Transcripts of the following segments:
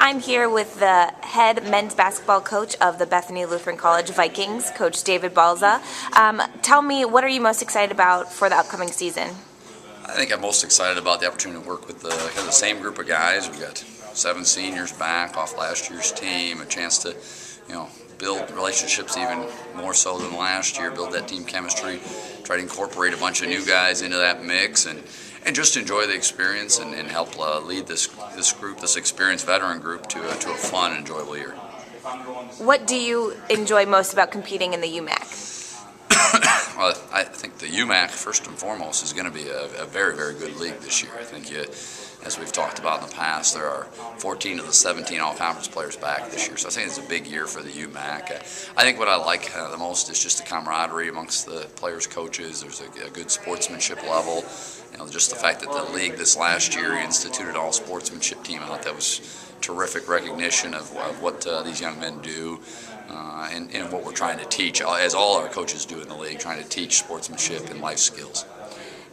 I'm here with the head men's basketball coach of the Bethany Lutheran College Vikings, Coach David Balza. Tell me, what are you most excited about for the upcoming season? I think I'm most excited about the opportunity to work with the same group of guys. We've got 7 seniors back off last year's team, a chance to, build relationships even more so than last year, build that team chemistry, try to incorporate a bunch of new guys into that mix, and just enjoy the experience and help lead this group, this experienced veteran group, to a fun and enjoyable year. What do you enjoy most about competing in the UMAC? Well, I think the UMAC, first and foremost, is going to be a very, very good league this year. I think, as we've talked about in the past, there are 14 of the 17 all-conference players back this year. So I think it's a big year for the UMAC. I think what I like the most is just the camaraderie amongst the players, coaches. There's a good sportsmanship level. Just the fact that the league this last year instituted an all-sportsmanship team out, that was terrific recognition of what these young men do and what we're trying to teach, as all our coaches do in the league, trying to teach sportsmanship and life skills.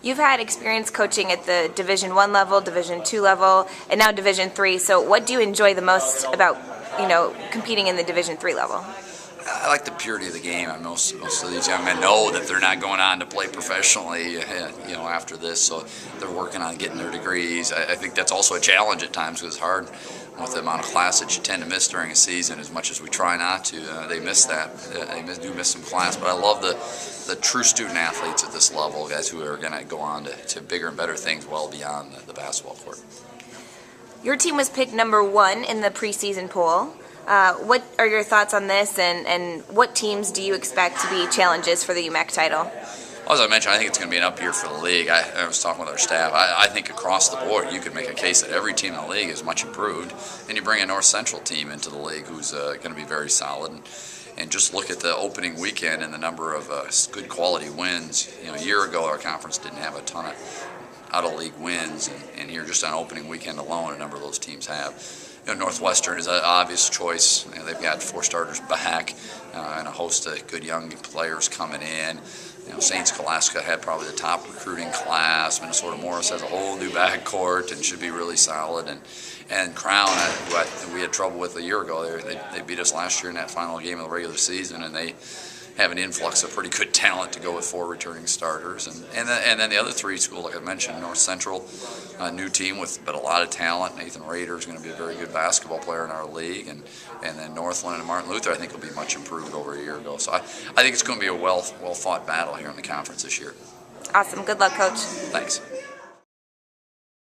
You've had experience coaching at the Division I level, Division II level, and now Division III. So what do you enjoy the most about, competing in the Division III level? I like the purity of the game. Most of these young men know that they're not going on to play professionally, after this, so they're working on getting their degrees. I think that's also a challenge at times, because it's hard with the amount of class that you tend to miss during a season. As much as we try not to, they miss that. They do miss some class, but I love the true student athletes at this level, guys who are going to go on to bigger and better things well beyond the basketball court. Your team was picked number 1 in the preseason poll. What are your thoughts on this, and what teams do you expect to be challenges for the UMAC title? Well, as I mentioned, I think it's going to be an up year for the league. I was talking with our staff. I think across the board, you could make a case that every team in the league is much improved, and you bring a North Central team into the league who's going to be very solid. And just look at the opening weekend and the number of good quality wins. A year ago, our conference didn't have a ton of out-of-league wins, and here just on opening weekend alone, a number of those teams have. Northwestern is an obvious choice. They've got 4 starters back and a host of good young players coming in. St. Scholastica had probably the top recruiting class. Minnesota Morris has a whole new backcourt and should be really solid. And Crown, who we had trouble with a year ago, they beat us last year in that final game of the regular season, and they have an influx of pretty good talent to go with 4 returning starters. And then the other 3 schools, like I mentioned, North Central, a new team but a lot of talent. Nathan Rader is going to be a very good basketball player in our league. And then Northland and Martin Luther, I think, will be much improved over a year ago. So I think it's going to be a well-fought battle here in the conference this year. Awesome. Good luck, Coach. Thanks.